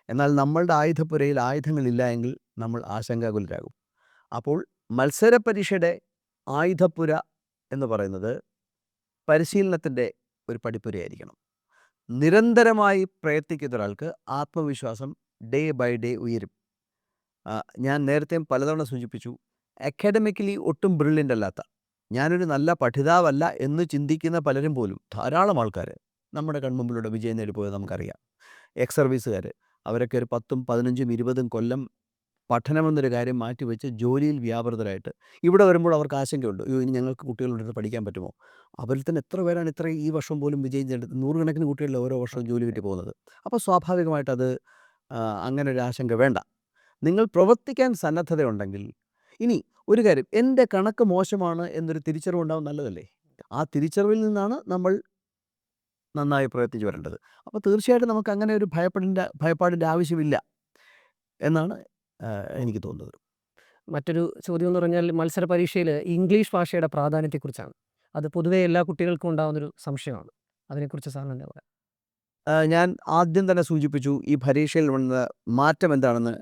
എന്നാൽ നമ്മളുടെ ആയുധപ്പുരയിൽ ആയുധങ്ങളില്ല എങ്കിൽ നമ്മൾ ആശങ്കാകുലരാകും. അപ്പോൾ മത്സര പരീക്ഷയുടെ ആയുധപ്പുര എന്ന് പറയുന്നത് പരിശീലനത്തിൻ്റെ ഒരു പടിപ്പുരയായിരിക്കണം. നിരന്തരമായി പ്രയത്നിക്കുന്ന ഒരാൾക്ക് ആത്മവിശ്വാസം ഡേ ബൈ ഡേ ഉയരും. ഞാൻ നേരത്തെ പലതവണ സൂചിപ്പിച്ചു, അക്കാഡമിക്കലി ഒട്ടും ബ്രില്യൻ്റ് അല്ലാത്ത, ഞാനൊരു നല്ല പഠിതാവല്ല എന്ന് ചിന്തിക്കുന്ന പലരും പോലും ധാരാളം ആൾക്കാർ നമ്മുടെ കൺമുമ്പിലൂടെ വിജയം നേടിപ്പോയത് നമുക്കറിയാം. എക്സ് സർവീസുകാർ, അവരൊക്കെ ഒരു 10ഉം 15ഉം 20ഉം കൊല്ലം പഠനമെന്നൊരു കാര്യം മാറ്റിവെച്ച് ജോലിയിൽ വ്യാപൃതരായിട്ട് ഇവിടെ വരുമ്പോൾ അവർക്ക് ആശങ്കയുണ്ട്, ഇനി ഞങ്ങൾക്ക് കുട്ടികളുടെ പഠിക്കാൻ പറ്റുമോ? അവരിൽ തന്നെ എത്ര പേരാണ് ഈ വർഷം പോലും വിജയം നേടുന്നത്? 100 കണക്കിന് കുട്ടികളിൽ ഓരോ വർഷവും ജോലി കിട്ടി പോകുന്നത്. അപ്പോൾ സ്വാഭാവികമായിട്ട് അത് അങ്ങനെ ഒരു ആശങ്ക വേണ്ട. നിങ്ങൾ പ്രവർത്തിക്കാൻ സന്നദ്ധതയുണ്ടെങ്കിൽ, ഇനി ഒരു കാര്യം, എൻ്റെ കണക്ക് മോശമാണ് എന്നൊരു തിരിച്ചറിവുണ്ടാവും, നല്ലതല്ലേ? ആ തിരിച്ചറിവിൽ നിന്നാണ് നമ്മൾ നന്നായി പ്രയത്നിച്ച് വരേണ്ടത്. അപ്പോൾ തീർച്ചയായിട്ടും നമുക്ക് അങ്ങനെ ഒരു ഭയപ്പാടിൻ്റെ ആവശ്യമില്ല എന്നാണ് എനിക്ക് തോന്നുന്നത്. മറ്റൊരു ചോദ്യം എന്ന് പറഞ്ഞാൽ മത്സര പരീക്ഷയിൽ ഇംഗ്ലീഷ് ഭാഷയുടെ പ്രാധാന്യത്തെക്കുറിച്ചാണ്. അത് പൊതുവേ എല്ലാ കുട്ടികൾക്കും ഉണ്ടാകുന്നൊരു സംശയമാണ്. അതിനെക്കുറിച്ച് സാറിന് എന്താ പറയുക? ഞാൻ ആദ്യം തന്നെ സൂചിപ്പിച്ചു, ഈ പരീക്ഷയിൽ വന്ന മാറ്റം എന്താണെന്ന്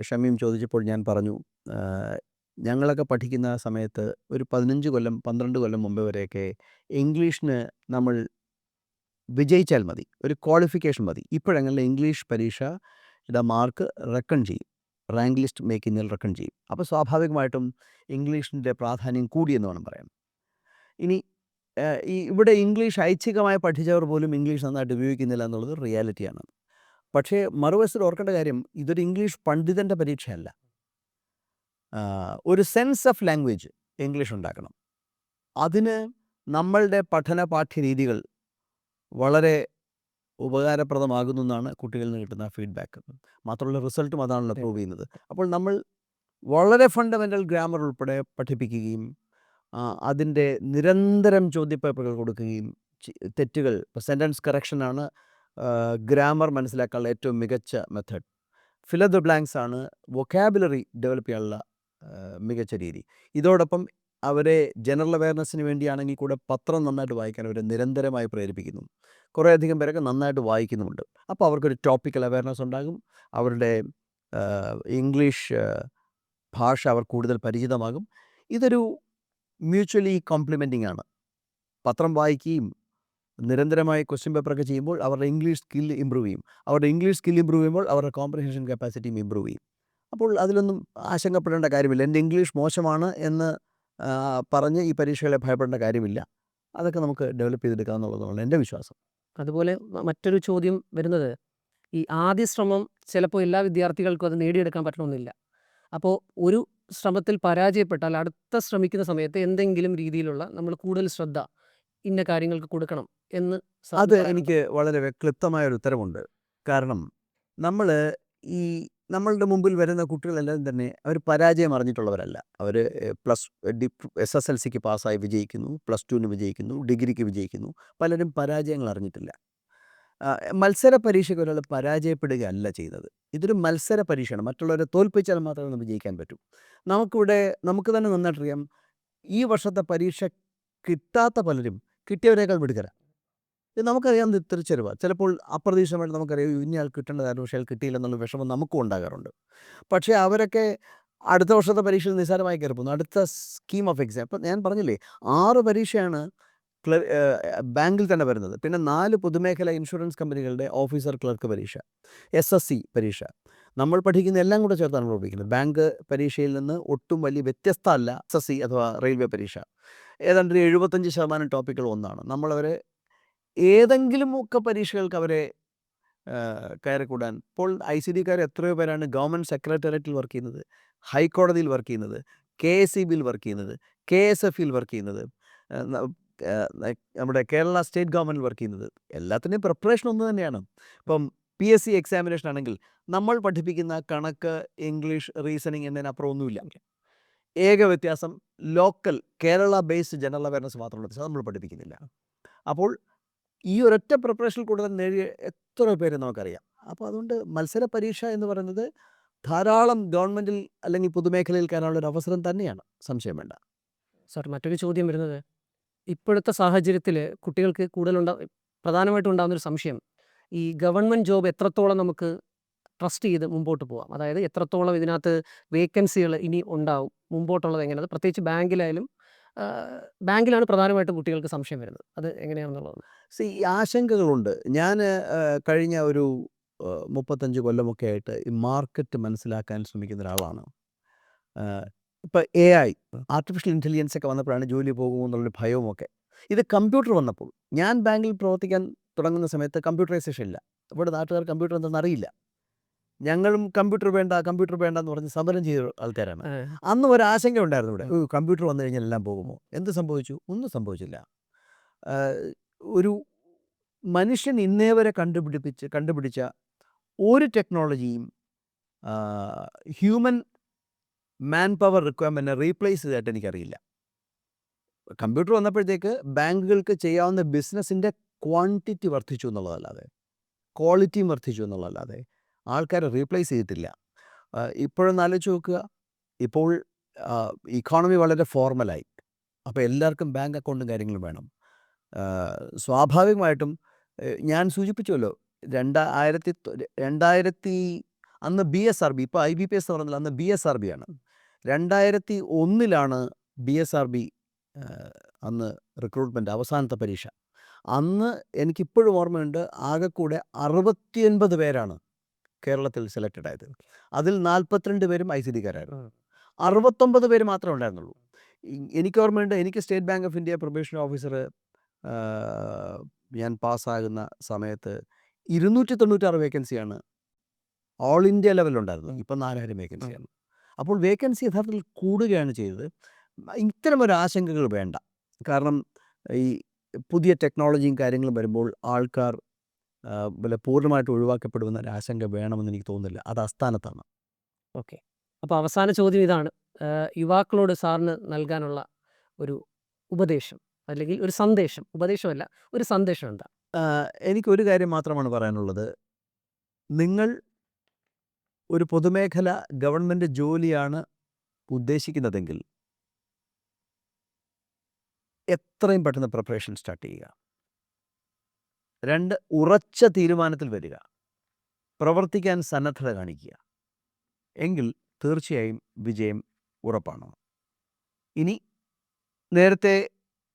ഷമീം ചോദിച്ചപ്പോൾ ഞാൻ പറഞ്ഞു, ഞങ്ങളൊക്കെ പഠിക്കുന്ന സമയത്ത് ഒരു 15 കൊല്ലം 12 കൊല്ലം മുമ്പ് വരെയൊക്കെ ഇംഗ്ലീഷിന് നമ്മൾ വിജയിച്ചാൽ മതി, ഒരു ക്വാളിഫിക്കേഷൻ മതി. ഇപ്പോഴങ്ങനെ ഇംഗ്ലീഷ് പരീക്ഷയുടെ മാർക്ക് റെക്കൺ ചെയ്യും, റാങ്ക് ലിസ്റ്റ് മേക്കിങ്ങിൽ റെക്കൺ ചെയ്യും. അപ്പോൾ സ്വാഭാവികമായിട്ടും ഇംഗ്ലീഷിൻ്റെ പ്രാധാന്യം കൂടിയെന്ന് വേണം പറയാൻ. ഇനി ഇവിടെ ഇംഗ്ലീഷ് ഐച്ഛികമായി പഠിച്ചവർ പോലും ഇംഗ്ലീഷ് നന്നായിട്ട് ഉപയോഗിക്കുന്നില്ല എന്നുള്ളത് റിയാലിറ്റിയാണ്. പക്ഷേ മറുവശത്തിൽ ഓർക്കേണ്ട കാര്യം, ഇതൊരു ഇംഗ്ലീഷ് പണ്ഡിതൻ്റെ പരീക്ഷയല്ല. ഒരു സെൻസ് ഓഫ് ലാംഗ്വേജ് ഇംഗ്ലീഷ് ഉണ്ടാക്കണം. അതിന് നമ്മളുടെ പഠന പാഠ്യരീതികൾ വളരെ ഉപകാരപ്രദമാകുന്നു എന്നാണ് കുട്ടികളിൽ നിന്ന് കിട്ടുന്ന ഫീഡ്ബാക്ക്. മാത്രമല്ല റിസൾട്ടും അതാണല്ലോ പ്രൂവ് ചെയ്യുന്നത്. അപ്പോൾ നമ്മൾ വളരെ ഫണ്ടമെൻ്റൽ ഗ്രാമർ ഉൾപ്പെടെ പഠിപ്പിക്കുകയും അതിൻ്റെ നിരന്തരം ചോദ്യപേപ്പറുകൾ കൊടുക്കുകയും, തെറ്റുകൾ, സെൻറ്റൻസ് കറക്ഷനാണ് ഗ്രാമർ മനസ്സിലാക്കാനുള്ള ഏറ്റവും മികച്ച മെത്തേഡ്. ഫിൽ ദ ബ്ലാങ്ക്സ് ആണ് വൊക്കാബുലറി ഡെവലപ്പ് ചെയ്യാനുള്ള മികച്ച രീതി. ഇതോടൊപ്പം അവരെ ജനറൽ അവയർനെസ്സിന് വേണ്ടിയാണെങ്കിൽ കൂടെ പത്രം നന്നായിട്ട് വായിക്കാൻ അവരെ നിരന്തരമായി പ്രേരിപ്പിക്കുന്നു. കുറേയധികം പേരൊക്കെ നന്നായിട്ട് വായിക്കുന്നുമുണ്ട്. അപ്പോൾ അവർക്കൊരു ടോപ്പിക്കൽ അവയർനെസ് ഉണ്ടാകും, അവരുടെ ഇംഗ്ലീഷ് ഭാഷ അവർ കൂടുതൽ പരിചിതമാകും. ഇതൊരു മ്യൂച്വലി കോംപ്ലിമെൻറ്റിംഗ് ആണ്. പത്രം വായിക്കുകയും നിരന്തരമായി ക്വസ്റ്റ്യൻ പേപ്പറൊക്കെ ചെയ്യുമ്പോൾ അവരുടെ ഇംഗ്ലീഷ് സ്കിൽ ഇമ്പ്രൂവ് ചെയ്യും. അവരുടെ ഇംഗ്ലീഷ് സ്കിൽ ഇമ്പ്രൂവ് ചെയ്യുമ്പോൾ അവരുടെ കോംപ്രിഹെൻഷൻ കപ്പാസിറ്റിയും ഇമ്പ്രൂവ് ചെയ്യും. അപ്പോൾ അതിലൊന്നും ആശങ്കപ്പെടേണ്ട കാര്യമില്ല. എൻ്റെ ഇംഗ്ലീഷ് മോശമാണ് എന്ന് പറഞ്ഞ് ഈ പരീക്ഷകളെ ഭയപ്പെടേണ്ട കാര്യമില്ല. അതൊക്കെ നമുക്ക് ഡെവലപ്പ് ചെയ്തെടുക്കാമെന്നുള്ളതാണ് എൻ്റെ വിശ്വാസം. അതുപോലെ മറ്റൊരു ചോദ്യം വരുന്നത്, ഈ ആദ്യ ശ്രമം ചിലപ്പോൾ എല്ലാ വിദ്യാർത്ഥികൾക്കും അത് നേടിയെടുക്കാൻ പറ്റണമെന്നില്ല. അപ്പോൾ ഒരു ശ്രമത്തിൽ പരാജയപ്പെട്ടാൽ അടുത്ത ശ്രമിക്കുന്ന സമയത്ത് എന്തെങ്കിലും രീതിയിലുള്ള നമ്മൾ കൂടുതൽ ശ്രദ്ധ ഇന്ന കാര്യങ്ങൾക്ക് കൊടുക്കണം എന്ന് അത് എനിക്ക് വളരെ ക്ലിപ്തമായൊരു ഉത്തരമുണ്ട്. കാരണം നമ്മളുടെ മുമ്പിൽ വരുന്ന കുട്ടികളെല്ലാം തന്നെ അവർ പരാജയം അറിഞ്ഞിട്ടുള്ളവരല്ല. അവർ SSLCക്ക് പാസ്സായി വിജയിക്കുന്നു, +2ന് വിജയിക്കുന്നു, ഡിഗ്രിക്ക് വിജയിക്കുന്നു. പലരും പരാജയങ്ങൾ അറിഞ്ഞിട്ടില്ല. മത്സര പരീക്ഷയ്ക്ക് ഒരാൾ പരാജയപ്പെടുകയല്ല ചെയ്യുന്നത്. ഇതൊരു മത്സര പരീക്ഷയാണ്. മറ്റുള്ളവരെ തോൽപ്പിച്ചാൽ മാത്രമേ നമുക്ക് ജയിക്കാൻ പറ്റൂ. നമുക്ക് തന്നെ നന്നായിട്ടറിയാം, ഈ വർഷത്തെ പരീക്ഷ കിട്ടാത്ത പലരും കിട്ടിയവരേക്കാൾ മിടുക്കരാണ്. ഇത് നമുക്കറിയാം, തിരിച്ചറിവാണ്. ചിലപ്പോൾ അപ്രതീക്ഷിതമായിട്ട് നമുക്കറിയാം ഇന്നയാൾ കിട്ടേണ്ടതായിരുന്നു, പക്ഷേ അയാൾ കിട്ടിയില്ലെന്നുള്ള വിഷമം നമുക്കും ഉണ്ടാകാറുണ്ട്. പക്ഷേ അവരൊക്കെ അടുത്ത വർഷത്തെ പരീക്ഷയിൽ നിസ്സാരമായി കയറിപ്പോകുന്നു. അടുത്ത സ്കീം ഓഫ് എക്സാം, ഇപ്പം ഞാൻ പറഞ്ഞില്ലേ 6 പരീക്ഷയാണ് ബാങ്കിൽ തന്നെ വരുന്നത്. പിന്നെ 4 പൊതുമേഖല ഇൻഷുറൻസ് കമ്പനികളുടെ ഓഫീസർ ക്ലർക്ക് പരീക്ഷ, SSC പരീക്ഷ, നമ്മൾ പഠിക്കുന്ന എല്ലാം കൂടെ ചേർത്താണ് നമ്മൾ പഠിക്കുന്നത്. ബാങ്ക് പരീക്ഷയിൽ നിന്ന് ഒട്ടും വലിയ വ്യത്യസ്തമല്ല SSC അഥവാ റെയിൽവേ പരീക്ഷ. ഏതാണ്ട് 75% ടോപ്പിക്കുകൾ ഒന്നാണ്. നമ്മളവരെ ഏതെങ്കിലും ഒക്കെ പരീക്ഷകൾക്ക് അവരെ കയറിക്കൂടാൻ. ഇപ്പോൾ ICD-കാർ എത്രയോ പേരാണ് ഗവൺമെൻറ് സെക്രട്ടേറിയറ്റിൽ വർക്ക് ചെയ്യുന്നത്, ഹൈക്കോടതിയിൽ വർക്ക് ചെയ്യുന്നത്, KSEBിയിൽ വർക്ക് ചെയ്യുന്നത്, KSFയിൽ വർക്ക് ചെയ്യുന്നത്, നമ്മുടെ കേരള സ്റ്റേറ്റ് ഗവൺമെൻറ്റിൽ വർക്ക് ചെയ്യുന്നത്. എല്ലാത്തിൻ്റെയും പ്രിപ്പറേഷൻ ഒന്ന് തന്നെയാണ്. ഇപ്പം PSC എക്സാമിനേഷൻ ആണെങ്കിൽ നമ്മൾ പഠിപ്പിക്കുന്ന കണക്ക്, ഇംഗ്ലീഷ്, റീസണിങ് എന്നതിനപ്പുറം ഒന്നുമില്ല. ഏക വ്യത്യാസം local Kerala based general awareness മാത്രമുള്ള അത് നമ്മൾ പഠിപ്പിക്കുന്നില്ല. അപ്പോൾ ഈ ഒരൊറ്റ പ്രിപ്പറേഷനിൽ കൂടുതൽ നേടിയ എത്ര പേര് നമുക്കറിയാം. അപ്പോൾ അതുകൊണ്ട് മത്സര പരീക്ഷ എന്ന് പറയുന്നത് ധാരാളം ഗവൺമെൻറ്റിൽ അല്ലെങ്കിൽ പൊതുമേഖലയിൽ കയറാനുള്ളൊരു അവസരം തന്നെയാണ്, സംശയം വേണ്ട. സാർ, മറ്റൊരു ചോദ്യം വരുന്നത്, ഇപ്പോഴത്തെ സാഹചര്യത്തിൽ കുട്ടികൾക്ക് പ്രധാനമായിട്ടും ഉണ്ടാകുന്നൊരു സംശയം, ഈ ഗവൺമെൻറ് ജോബ് എത്രത്തോളം നമുക്ക് ട്രസ്റ്റ് ചെയ്ത് മുമ്പോട്ട് പോകാം, അതായത് എത്രത്തോളം ഇതിനകത്ത് വേക്കൻസികൾ ഇനി ഉണ്ടാവും, മുമ്പോട്ടുള്ളത് എങ്ങനെയാണ്, പ്രത്യേകിച്ച് ബാങ്കിലാണ് പ്രധാനമായിട്ടും കുട്ടികൾക്ക് സംശയം വരുന്നത്, അത് എങ്ങനെയാണെന്നുള്ളത്. ഈ ആശങ്കകളുണ്ട്. ഞാൻ കഴിഞ്ഞ ഒരു 35 കൊല്ലമൊക്കെ ആയിട്ട് ഈ മാർക്കറ്റ് മനസ്സിലാക്കാൻ ശ്രമിക്കുന്ന ഒരാളാണ്. ഇപ്പോൾ AI ആർട്ടിഫിഷ്യൽ ഇൻ്റലിജൻസ് ഒക്കെ വന്നപ്പോഴാണ് ജോലി പോകുമോ എന്നുള്ളൊരു ഭയവുമൊക്കെ. ഇത് കമ്പ്യൂട്ടർ വന്നപ്പോൾ, ഞാൻ ബാങ്കിൽ പ്രവർത്തിക്കാൻ തുടങ്ങുന്ന സമയത്ത് കമ്പ്യൂട്ടറൈസേഷൻ ഇല്ല. ഇവിടെ നാട്ടുകാർ കമ്പ്യൂട്ടർ എന്താണെന്ന് അറിയില്ല. ഞങ്ങളും കമ്പ്യൂട്ടർ വേണ്ട എന്ന് പറഞ്ഞ് സമരം ചെയ്ത ആൾക്കാരാണ്. അന്ന് ഒരു ആശങ്ക ഉണ്ടായിരുന്നു ഇവിടെ, കമ്പ്യൂട്ടർ വന്നു കഴിഞ്ഞാൽ എല്ലാം പോകുമോ. എന്ത് സംഭവിച്ചു? ഒന്നും സംഭവിച്ചില്ല. ഒരു മനുഷ്യൻ ഇന്നേ വരെ കണ്ടുപിടിച്ച ഒരു ടെക്നോളജിയും ഹ്യൂമൻ മാൻ പവർ റിക്വയർമെൻറ്റിനെ റീപ്ലേസ് ചെയ്തതായിട്ട് എനിക്കറിയില്ല. കമ്പ്യൂട്ടർ വന്നപ്പോഴത്തേക്ക് ബാങ്കുകൾക്ക് ചെയ്യാവുന്ന ബിസിനസ്സിൻ്റെ ക്വാണ്ടിറ്റി വർദ്ധിച്ചു എന്നുള്ളതല്ലാതെ, ക്വാളിറ്റിയും വർദ്ധിച്ചു എന്നുള്ളതല്ലാതെ ആൾക്കാരെ റീപ്ലേസ് ചെയ്തിട്ടില്ല. ഇപ്പോഴൊന്ന് ആലോചിച്ച് നോക്കുക, ഇപ്പോൾ ഇക്കോണമി വളരെ ഫോർമലായി. അപ്പോൾ എല്ലാവർക്കും ബാങ്ക് അക്കൗണ്ടും കാര്യങ്ങളും വേണം. സ്വാഭാവികമായിട്ടും ഞാൻ സൂചിപ്പിച്ചുവല്ലോ, 2000 അന്ന് BSRB, ഇപ്പോൾ IBPS എന്ന് പറഞ്ഞാൽ അന്ന് BSRB ആണ്. 2001 BSRB അന്ന് റിക്രൂട്ട്മെൻറ്റ് അവസാനത്തെ പരീക്ഷ. അന്ന് എനിക്കിപ്പോഴും ഓർമ്മയുണ്ട്, ആകെക്കൂടെ 69 പേരാണ് കേരളത്തിൽ സെലക്റ്റഡ് ആയത്. അതിൽ 42 പേരും ICD-കാരായിരുന്നു. 69 പേര് മാത്രമേ ഉണ്ടായിരുന്നുള്ളൂ. എനിക്ക് ഓർമ്മയുണ്ട്, എനിക്ക് state Bank of India probation officer ഞാൻ പാസ്സാകുന്ന സമയത്ത് 296 വേക്കൻസിയാണ് ഓൾ ഇന്ത്യ ലെവലുണ്ടായിരുന്നത്. ഇപ്പം 4000 വേക്കൻസിയാണ്. അപ്പോൾ വേക്കൻസി യഥാർത്ഥത്തിൽ കൂടുകയാണ് ചെയ്തത്. ഇത്തരമൊരു ആശങ്കകൾ വേണ്ട. കാരണം ഈ പുതിയ ടെക്നോളജിയും കാര്യങ്ങളും വരുമ്പോൾ ആൾക്കാർ പൂർണ്ണമായിട്ട് ഒഴിവാക്കപ്പെടുമെന്ന ഒരു ആശങ്ക വേണമെന്ന് എനിക്ക് തോന്നുന്നില്ല. അത് അസ്ഥാനത്താണ്. ഓക്കെ. അപ്പോൾ അവസാന ചോദ്യം ഇതാണ്, യുവാക്കളോട് സാറിന് നൽകാനുള്ള ഒരു ഉപദേശം അല്ലെങ്കിൽ ഒരു സന്ദേശം, ഉപദേശമല്ല ഒരു സന്ദേശം എന്താ? എനിക്കൊരു കാര്യം മാത്രമാണ് പറയാനുള്ളത്. നിങ്ങൾ ഒരു പൊതുമേഖല ഗവൺമെൻറ് ജോലിയാണ് ഉദ്ദേശിക്കുന്നതെങ്കിൽ എത്രയും പെട്ടെന്ന് പ്രിപ്പറേഷൻ സ്റ്റാർട്ട് ചെയ്യുക. 2, ഉറച്ച തീരുമാനത്തിൽ വരിക, പ്രവർത്തിക്കാൻ സന്നദ്ധത കാണിക്കുക. എങ്കിൽ തീർച്ചയായും വിജയം ഉറപ്പാണ്. ഇനി നേരത്തെ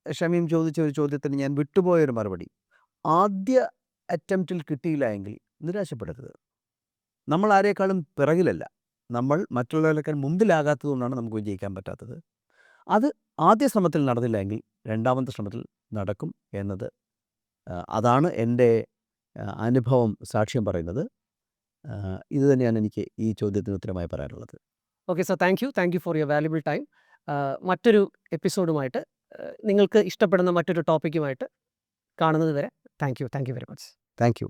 ഷമീം ചോദിച്ച ഒരു ചോദ്യത്തിന് ഞാൻ വിട്ടുപോയൊരു മറുപടി, ആദ്യ അറ്റംപ്റ്റിൽ കിട്ടിയില്ല എങ്കിൽ നിരാശപ്പെടരുത്. നമ്മൾ ആരെക്കാളും പിറകിലല്ല, നമ്മൾ മറ്റുള്ളവരെക്കാൾ മുമ്പിലാകാത്തതുകൊണ്ടാണ് നമുക്ക് വിജയിക്കാൻ പറ്റാത്തത്. അത് ആദ്യ ശ്രമത്തിൽ നടന്നില്ല എങ്കിൽ രണ്ടാമത്തെ ശ്രമത്തിൽ നടക്കും എന്നത്, അതാണ് എൻ്റെ അനുഭവം സാക്ഷ്യം പറയുന്നത്. ഇത് തന്നെയാണ് എനിക്ക് ഈ ചോദ്യത്തിന് ഉത്തരമായി പറയാനുള്ളത്. Okay sir, thank you for your valuable time. മറ്റൊരു എപ്പിസോഡുമായിട്ട്, നിങ്ങൾക്ക് ഇഷ്ടപ്പെടുന്ന മറ്റൊരു ടോപ്പിക്കുമായിട്ട് കാണുന്നത് വരെ thank you very much. Thank you.